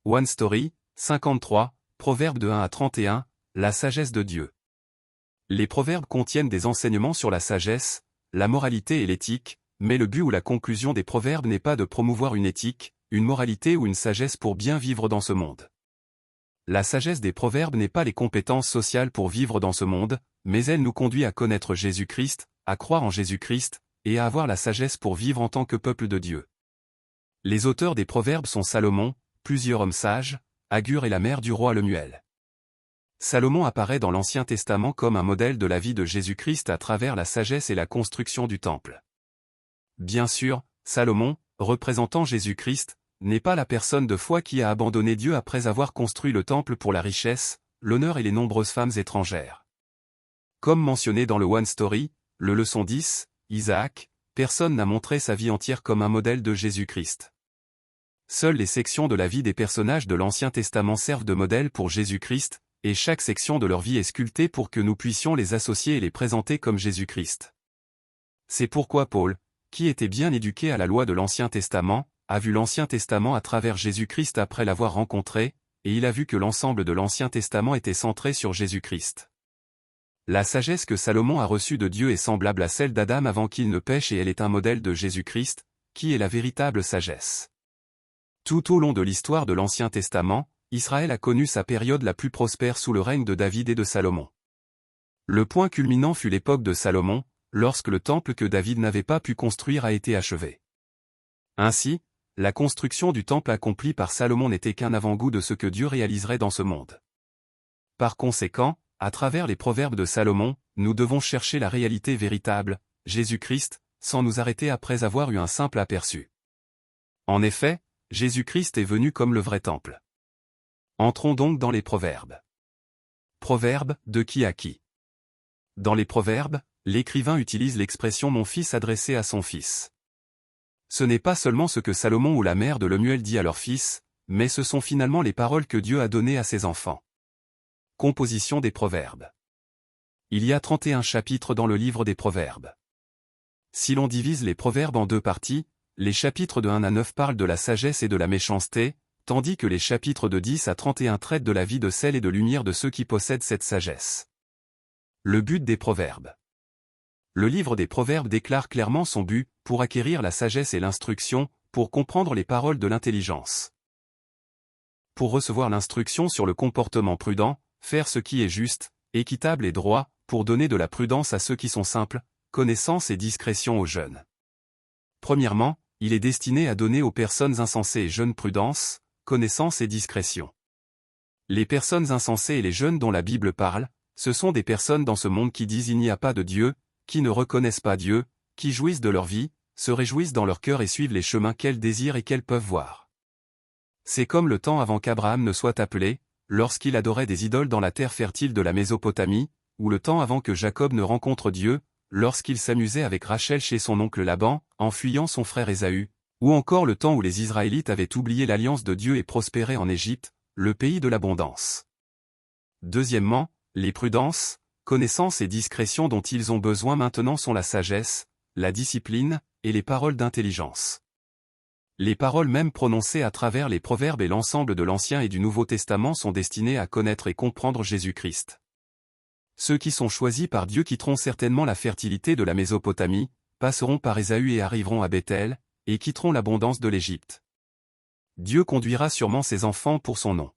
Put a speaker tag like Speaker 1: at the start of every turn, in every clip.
Speaker 1: One Story, 53, Proverbes de 1 à 31, la sagesse de Dieu. Les proverbes contiennent des enseignements sur la sagesse, la moralité et l'éthique, mais le but ou la conclusion des proverbes n'est pas de promouvoir une éthique, une moralité ou une sagesse pour bien vivre dans ce monde. La sagesse des proverbes n'est pas les compétences sociales pour vivre dans ce monde, mais elle nous conduit à connaître Jésus-Christ, à croire en Jésus-Christ, et à avoir la sagesse pour vivre en tant que peuple de Dieu. Les auteurs des proverbes sont Salomon, plusieurs hommes sages, Agur et la mère du roi Lemuel. Salomon apparaît dans l'Ancien Testament comme un modèle de la vie de Jésus-Christ à travers la sagesse et la construction du temple. Bien sûr, Salomon, représentant Jésus-Christ, n'est pas la personne de foi qui a abandonné Dieu après avoir construit le temple pour la richesse, l'honneur et les nombreuses femmes étrangères. Comme mentionné dans le One Story, le leçon 10, Isaac, personne n'a montré sa vie entière comme un modèle de Jésus-Christ. Seules les sections de la vie des personnages de l'Ancien Testament servent de modèle pour Jésus-Christ, et chaque section de leur vie est sculptée pour que nous puissions les associer et les présenter comme Jésus-Christ. C'est pourquoi Paul, qui était bien éduqué à la loi de l'Ancien Testament, a vu l'Ancien Testament à travers Jésus-Christ après l'avoir rencontré, et il a vu que l'ensemble de l'Ancien Testament était centré sur Jésus-Christ. La sagesse que Salomon a reçue de Dieu est semblable à celle d'Adam avant qu'il ne pêche et elle est un modèle de Jésus-Christ, qui est la véritable sagesse. Tout au long de l'histoire de l'Ancien Testament, Israël a connu sa période la plus prospère sous le règne de David et de Salomon. Le point culminant fut l'époque de Salomon, lorsque le temple que David n'avait pas pu construire a été achevé. Ainsi, la construction du temple accompli par Salomon n'était qu'un avant-goût de ce que Dieu réaliserait dans ce monde. Par conséquent, à travers les proverbes de Salomon, nous devons chercher la réalité véritable, Jésus-Christ, sans nous arrêter après avoir eu un simple aperçu. En effet, Jésus-Christ est venu comme le vrai temple. Entrons donc dans les proverbes. Proverbes, de qui à qui? Dans les proverbes, l'écrivain utilise l'expression « mon fils » adressée à son fils. Ce n'est pas seulement ce que Salomon ou la mère de Lemuel dit à leur fils, mais ce sont finalement les paroles que Dieu a données à ses enfants. Composition des proverbes. Il y a 31 chapitres dans le livre des proverbes. Si l'on divise les proverbes en deux parties, les chapitres de 1 à 9 parlent de la sagesse et de la méchanceté, tandis que les chapitres de 10 à 31 traitent de la vie de sel et de lumière de ceux qui possèdent cette sagesse. Le but des proverbes. Le livre des proverbes déclare clairement son but, pour acquérir la sagesse et l'instruction, pour comprendre les paroles de l'intelligence. Pour recevoir l'instruction sur le comportement prudent, faire ce qui est juste, équitable et droit, pour donner de la prudence à ceux qui sont simples, connaissance et discrétion aux jeunes. Premièrement, il est destiné à donner aux personnes insensées et jeunes prudence, connaissance et discrétion. Les personnes insensées et les jeunes dont la Bible parle, ce sont des personnes dans ce monde qui disent il n'y a pas de Dieu, qui ne reconnaissent pas Dieu, qui jouissent de leur vie, se réjouissent dans leur cœur et suivent les chemins qu'elles désirent et qu'elles peuvent voir. C'est comme le temps avant qu'Abraham ne soit appelé, lorsqu'il adorait des idoles dans la terre fertile de la Mésopotamie, ou le temps avant que Jacob ne rencontre Dieu, lorsqu'il s'amusait avec Rachel chez son oncle Laban, en fuyant son frère Ésaü, ou encore le temps où les Israélites avaient oublié l'alliance de Dieu et prospéraient en Égypte, le pays de l'abondance. Deuxièmement, les prudences, connaissances et discrétion dont ils ont besoin maintenant sont la sagesse, la discipline, et les paroles d'intelligence. Les paroles même prononcées à travers les proverbes et l'ensemble de l'Ancien et du Nouveau Testament sont destinées à connaître et comprendre Jésus-Christ. Ceux qui sont choisis par Dieu quitteront certainement la fertilité de la Mésopotamie, passeront par Ésaü et arriveront à Bethel, et quitteront l'abondance de l'Égypte. Dieu conduira sûrement ses enfants pour son nom.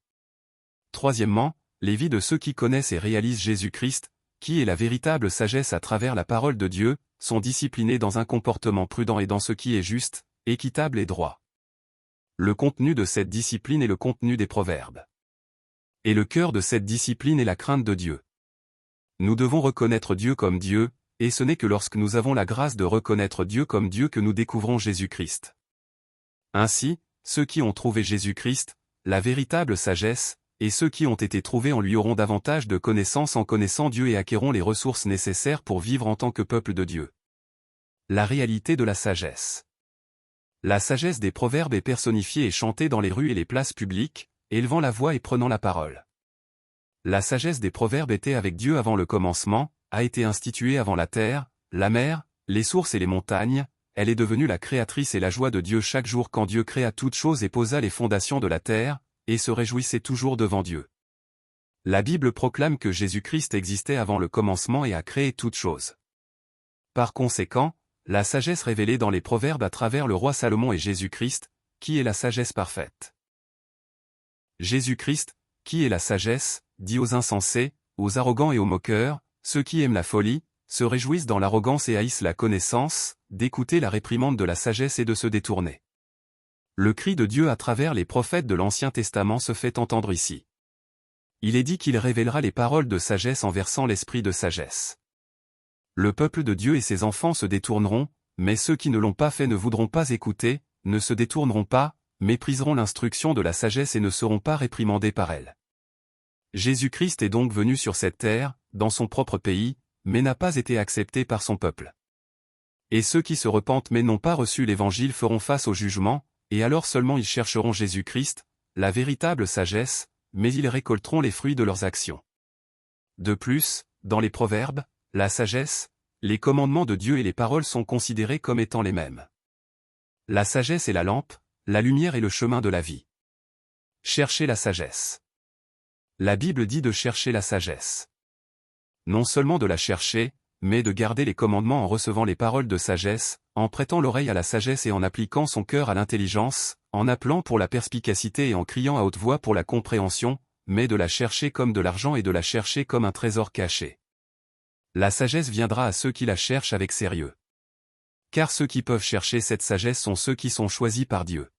Speaker 1: Troisièmement, les vies de ceux qui connaissent et réalisent Jésus-Christ, qui est la véritable sagesse à travers la parole de Dieu, sont disciplinés dans un comportement prudent et dans ce qui est juste, équitable et droit. Le contenu de cette discipline est le contenu des proverbes. Et le cœur de cette discipline est la crainte de Dieu. Nous devons reconnaître Dieu comme Dieu, et ce n'est que lorsque nous avons la grâce de reconnaître Dieu comme Dieu que nous découvrons Jésus-Christ. Ainsi, ceux qui ont trouvé Jésus-Christ, la véritable sagesse, et ceux qui ont été trouvés en lui auront davantage de connaissances en connaissant Dieu et acquerront les ressources nécessaires pour vivre en tant que peuple de Dieu. La réalité de la sagesse. La sagesse des proverbes est personnifiée et chantée dans les rues et les places publiques, élevant la voix et prenant la parole. La sagesse des proverbes était avec Dieu avant le commencement, a été instituée avant la terre, la mer, les sources et les montagnes, elle est devenue la créatrice et la joie de Dieu chaque jour quand Dieu créa toutes choses et posa les fondations de la terre, et se réjouissez toujours devant Dieu. La Bible proclame que Jésus-Christ existait avant le commencement et a créé toutes choses. Par conséquent, la sagesse révélée dans les Proverbes à travers le roi Salomon et Jésus-Christ, qui est la sagesse parfaite. Jésus-Christ, qui est la sagesse, dit aux insensés, aux arrogants et aux moqueurs, ceux qui aiment la folie, se réjouissent dans l'arrogance et haïssent la connaissance, d'écouter la réprimande de la sagesse et de se détourner. Le cri de Dieu à travers les prophètes de l'Ancien Testament se fait entendre ici. Il est dit qu'il révélera les paroles de sagesse en versant l'esprit de sagesse. Le peuple de Dieu et ses enfants se détourneront, mais ceux qui ne l'ont pas fait ne voudront pas écouter, ne se détourneront pas, mépriseront l'instruction de la sagesse et ne seront pas réprimandés par elle. Jésus-Christ est donc venu sur cette terre, dans son propre pays, mais n'a pas été accepté par son peuple. Et ceux qui se repentent mais n'ont pas reçu l'Évangile feront face au jugement, et alors seulement ils chercheront Jésus-Christ, la véritable sagesse, mais ils récolteront les fruits de leurs actions. De plus, dans les Proverbes, la sagesse, les commandements de Dieu et les paroles sont considérés comme étant les mêmes. La sagesse est la lampe, la lumière est le chemin de la vie. Cherchez la sagesse. La Bible dit de chercher la sagesse. Non seulement de la chercher, mais de garder les commandements en recevant les paroles de sagesse, en prêtant l'oreille à la sagesse et en appliquant son cœur à l'intelligence, en appelant pour la perspicacité et en criant à haute voix pour la compréhension, mais de la chercher comme de l'argent et de la chercher comme un trésor caché. La sagesse viendra à ceux qui la cherchent avec sérieux. Car ceux qui peuvent chercher cette sagesse sont ceux qui sont choisis par Dieu.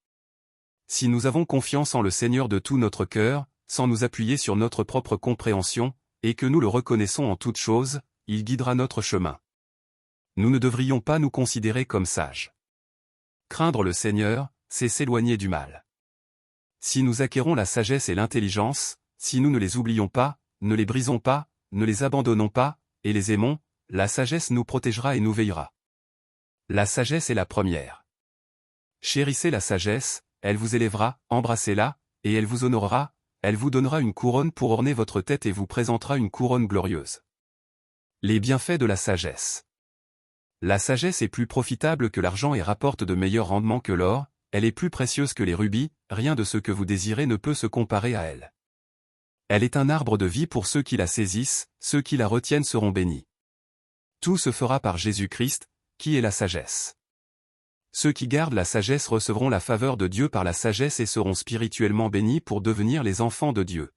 Speaker 1: Si nous avons confiance en le Seigneur de tout notre cœur, sans nous appuyer sur notre propre compréhension, et que nous le reconnaissons en toutes choses, il guidera notre chemin. Nous ne devrions pas nous considérer comme sages. Craindre le Seigneur, c'est s'éloigner du mal. Si nous acquérons la sagesse et l'intelligence, si nous ne les oublions pas, ne les brisons pas, ne les abandonnons pas, et les aimons, la sagesse nous protégera et nous veillera. La sagesse est la première. Chérissez la sagesse, elle vous élèvera, embrassez-la, et elle vous honorera, elle vous donnera une couronne pour orner votre tête et vous présentera une couronne glorieuse. Les bienfaits de la sagesse. La sagesse est plus profitable que l'argent et rapporte de meilleurs rendements que l'or, elle est plus précieuse que les rubis, rien de ce que vous désirez ne peut se comparer à elle. Elle est un arbre de vie pour ceux qui la saisissent, ceux qui la retiennent seront bénis. Tout se fera par Jésus-Christ, qui est la sagesse. Ceux qui gardent la sagesse recevront la faveur de Dieu par la sagesse et seront spirituellement bénis pour devenir les enfants de Dieu.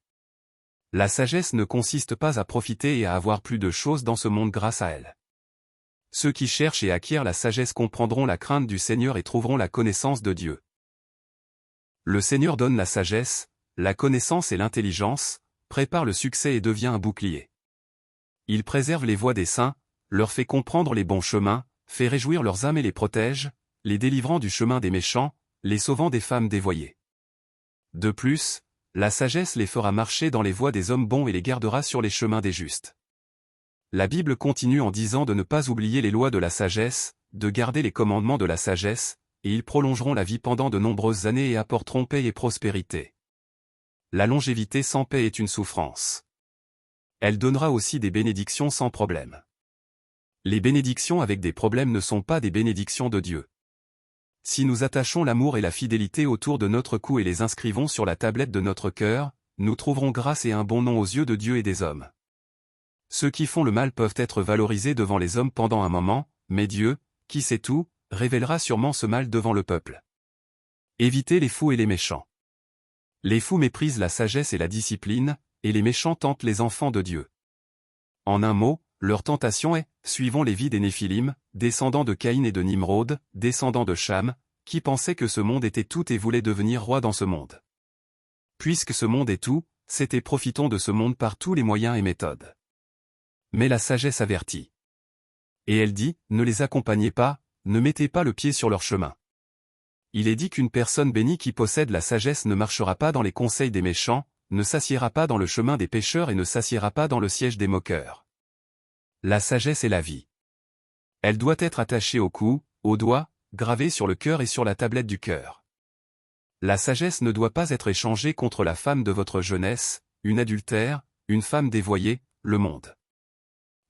Speaker 1: La sagesse ne consiste pas à profiter et à avoir plus de choses dans ce monde grâce à elle. Ceux qui cherchent et acquièrent la sagesse comprendront la crainte du Seigneur et trouveront la connaissance de Dieu. Le Seigneur donne la sagesse, la connaissance et l'intelligence, prépare le succès et devient un bouclier. Il préserve les voies des saints, leur fait comprendre les bons chemins, fait réjouir leurs âmes et les protège, les délivrant du chemin des méchants, les sauvant des femmes dévoyées. De plus, la sagesse les fera marcher dans les voies des hommes bons et les gardera sur les chemins des justes. La Bible continue en disant de ne pas oublier les lois de la sagesse, de garder les commandements de la sagesse, et ils prolongeront la vie pendant de nombreuses années et apporteront paix et prospérité. La longévité sans paix est une souffrance. Elle donnera aussi des bénédictions sans problème. Les bénédictions avec des problèmes ne sont pas des bénédictions de Dieu. Si nous attachons l'amour et la fidélité autour de notre cou et les inscrivons sur la tablette de notre cœur, nous trouverons grâce et un bon nom aux yeux de Dieu et des hommes. Ceux qui font le mal peuvent être valorisés devant les hommes pendant un moment, mais Dieu, qui sait tout, révélera sûrement ce mal devant le peuple. Évitez les fous et les méchants. Les fous méprisent la sagesse et la discipline, et les méchants tentent les enfants de Dieu. En un mot, leur tentation est, suivons les vies des Néphilim, descendants de Caïn et de Nimrod, descendants de Cham, qui pensaient que ce monde était tout et voulaient devenir roi dans ce monde. Puisque ce monde est tout, c'est et profitons de ce monde par tous les moyens et méthodes. Mais la sagesse avertit. Et elle dit, ne les accompagnez pas, ne mettez pas le pied sur leur chemin. Il est dit qu'une personne bénie qui possède la sagesse ne marchera pas dans les conseils des méchants, ne s'assiera pas dans le chemin des pécheurs et ne s'assiera pas dans le siège des moqueurs. La sagesse est la vie. Elle doit être attachée au cou, aux doigts, gravée sur le cœur et sur la tablette du cœur. La sagesse ne doit pas être échangée contre la femme de votre jeunesse, une adultère, une femme dévoyée, le monde.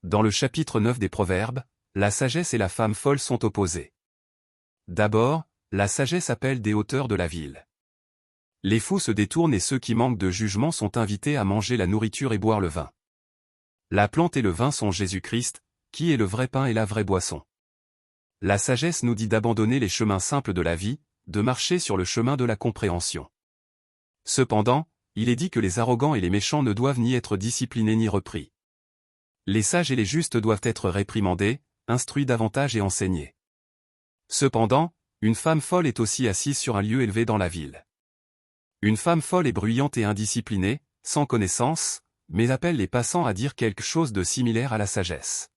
Speaker 1: Dans le chapitre 9 des Proverbes, la sagesse et la femme folle sont opposées. D'abord, la sagesse appelle des hauteurs de la ville. Les fous se détournent et ceux qui manquent de jugement sont invités à manger la nourriture et boire le vin. La plante et le vin sont Jésus-Christ, qui est le vrai pain et la vraie boisson. La sagesse nous dit d'abandonner les chemins simples de la vie, de marcher sur le chemin de la compréhension. Cependant, il est dit que les arrogants et les méchants ne doivent ni être disciplinés ni repris. Les sages et les justes doivent être réprimandés, instruits davantage et enseignés. Cependant, une femme folle est aussi assise sur un lieu élevé dans la ville. Une femme folle est bruyante et indisciplinée, sans connaissance, mais appelle les passants à dire quelque chose de similaire à la sagesse.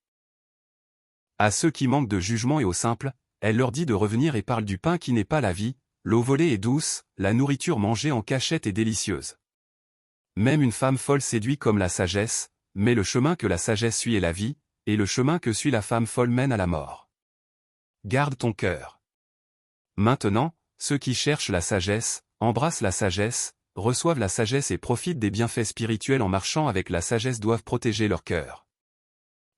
Speaker 1: À ceux qui manquent de jugement et aux simples, elle leur dit de revenir et parle du pain qui n'est pas la vie, l'eau volée est douce, la nourriture mangée en cachette est délicieuse. Même une femme folle séduit comme la sagesse, mais le chemin que la sagesse suit est la vie, et le chemin que suit la femme folle mène à la mort. Garde ton cœur. Maintenant, ceux qui cherchent la sagesse, embrassent la sagesse, reçoivent la sagesse et profitent des bienfaits spirituels en marchant avec la sagesse doivent protéger leur cœur.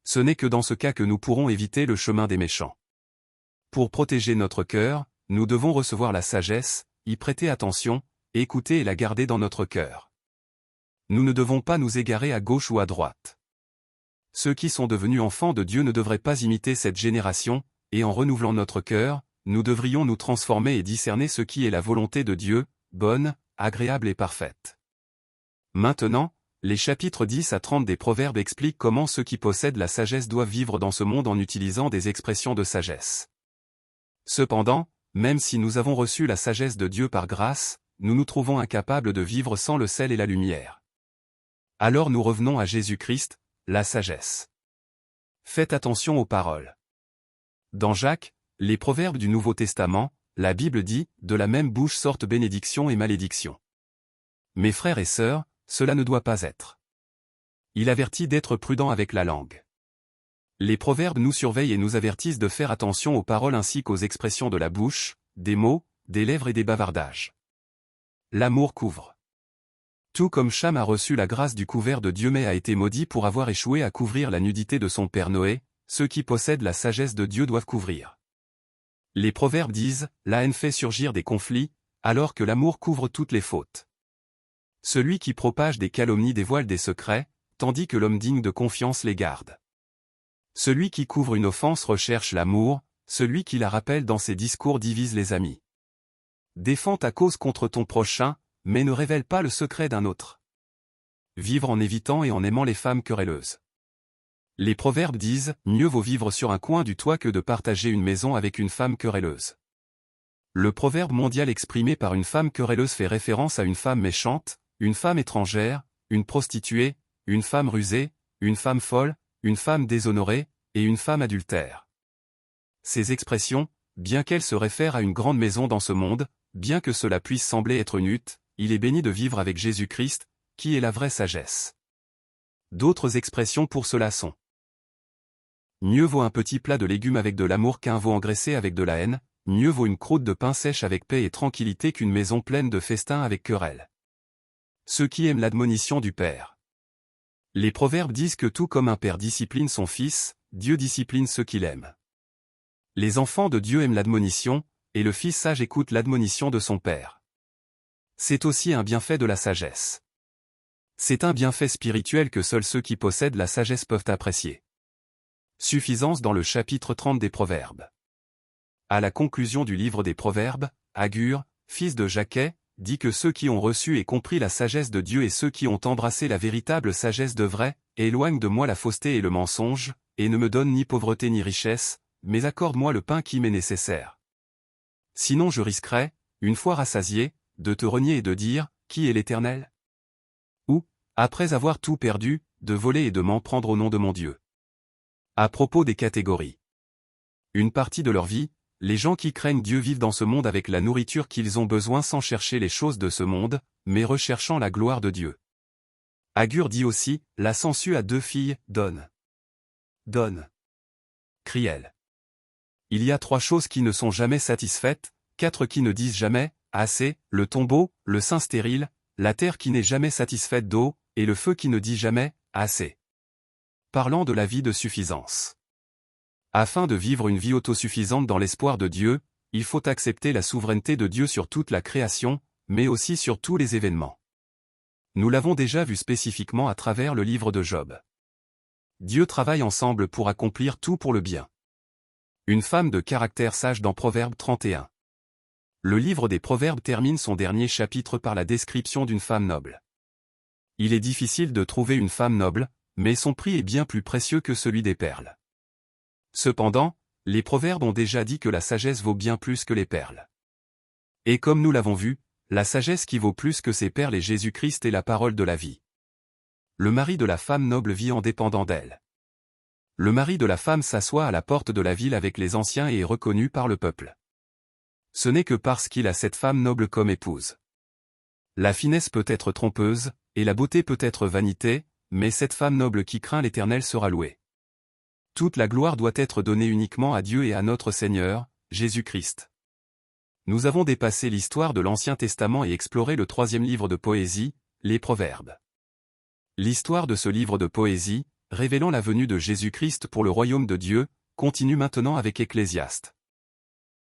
Speaker 1: Ce n'est que dans ce cas que nous pourrons éviter le chemin des méchants. Pour protéger notre cœur, nous devons recevoir la sagesse, y prêter attention, écouter et la garder dans notre cœur. Nous ne devons pas nous égarer à gauche ou à droite. Ceux qui sont devenus enfants de Dieu ne devraient pas imiter cette génération, et en renouvelant notre cœur, nous devrions nous transformer et discerner ce qui est la volonté de Dieu, bonne, agréable et parfaite. Maintenant, les chapitres 10 à 30 des Proverbes expliquent comment ceux qui possèdent la sagesse doivent vivre dans ce monde en utilisant des expressions de sagesse. Cependant, même si nous avons reçu la sagesse de Dieu par grâce, nous nous trouvons incapables de vivre sans le sel et la lumière. Alors nous revenons à Jésus-Christ, la sagesse. Faites attention aux paroles. Dans Jacques, les proverbes du Nouveau Testament, la Bible dit, de la même bouche sortent bénédiction et malédiction. Mes frères et sœurs, cela ne doit pas être. Il avertit d'être prudent avec la langue. Les proverbes nous surveillent et nous avertissent de faire attention aux paroles ainsi qu'aux expressions de la bouche, des mots, des lèvres et des bavardages. L'amour couvre. Tout comme Cham a reçu la grâce du couvert de Dieu mais a été maudit pour avoir échoué à couvrir la nudité de son père Noé, ceux qui possèdent la sagesse de Dieu doivent couvrir. Les proverbes disent, la haine fait surgir des conflits, alors que l'amour couvre toutes les fautes. Celui qui propage des calomnies dévoile des secrets, tandis que l'homme digne de confiance les garde. Celui qui couvre une offense recherche l'amour, celui qui la rappelle dans ses discours divise les amis. Défends ta cause contre ton prochain, mais ne révèle pas le secret d'un autre. Vivre en évitant et en aimant les femmes querelleuses. Les proverbes disent, mieux vaut vivre sur un coin du toit que de partager une maison avec une femme querelleuse. Le proverbe mondial exprimé par une femme querelleuse fait référence à une femme méchante, une femme étrangère, une prostituée, une femme rusée, une femme folle, une femme déshonorée, et une femme adultère. Ces expressions, bien qu'elles se réfèrent à une grande maison dans ce monde, bien que cela puisse sembler être une hutte, il est béni de vivre avec Jésus-Christ, qui est la vraie sagesse. D'autres expressions pour cela sont: mieux vaut un petit plat de légumes avec de l'amour qu'un veau engraissé avec de la haine, mieux vaut une croûte de pain sèche avec paix et tranquillité qu'une maison pleine de festins avec querelle. Ceux qui aiment l'admonition du Père. Les proverbes disent que tout comme un père discipline son fils, Dieu discipline ceux qu'il aime. Les enfants de Dieu aiment l'admonition, et le fils sage écoute l'admonition de son père. C'est aussi un bienfait de la sagesse. C'est un bienfait spirituel que seuls ceux qui possèdent la sagesse peuvent apprécier. Suffisance dans le chapitre 30 des Proverbes. À la conclusion du livre des Proverbes, Agur, fils de Jaquet, dit que ceux qui ont reçu et compris la sagesse de Dieu et ceux qui ont embrassé la véritable sagesse devraient, éloigne de moi la fausseté et le mensonge, et ne me donne ni pauvreté ni richesse, mais accorde-moi le pain qui m'est nécessaire. Sinon je risquerais, une fois rassasié, de te renier et de dire, qui est l'Éternel? Ou, après avoir tout perdu, de voler et de m'en prendre au nom de mon Dieu. À propos des catégories. Une partie de leur vie, les gens qui craignent Dieu vivent dans ce monde avec la nourriture qu'ils ont besoin sans chercher les choses de ce monde, mais recherchant la gloire de Dieu. Agur dit aussi, la sangsue a 2 filles, donne. Donne. Crie-elle. Il y a 3 choses qui ne sont jamais satisfaites, 4 qui ne disent jamais, assez, le tombeau, le sein stérile, la terre qui n'est jamais satisfaite d'eau, et le feu qui ne dit jamais, assez. Parlant de la vie de suffisance. Afin de vivre une vie autosuffisante dans l'espoir de Dieu, il faut accepter la souveraineté de Dieu sur toute la création, mais aussi sur tous les événements. Nous l'avons déjà vu spécifiquement à travers le livre de Job. Dieu travaille ensemble pour accomplir tout pour le bien. Une femme de caractère sage dans Proverbe 31. Le livre des Proverbes termine son dernier chapitre par la description d'une femme noble. Il est difficile de trouver une femme noble, mais son prix est bien plus précieux que celui des perles. Cependant, les Proverbes ont déjà dit que la sagesse vaut bien plus que les perles. Et comme nous l'avons vu, la sagesse qui vaut plus que ces perles est Jésus-Christ et la parole de la vie. Le mari de la femme noble vit en dépendant d'elle. Le mari de la femme s'assoit à la porte de la ville avec les anciens et est reconnu par le peuple. Ce n'est que parce qu'il a cette femme noble comme épouse. La finesse peut être trompeuse, et la beauté peut être vanité, mais cette femme noble qui craint l'Éternel sera louée. Toute la gloire doit être donnée uniquement à Dieu et à notre Seigneur, Jésus-Christ. Nous avons dépassé l'histoire de l'Ancien Testament et exploré le 3e livre de poésie, les Proverbes. L'histoire de ce livre de poésie, révélant la venue de Jésus-Christ pour le royaume de Dieu, continue maintenant avec Ecclésiaste.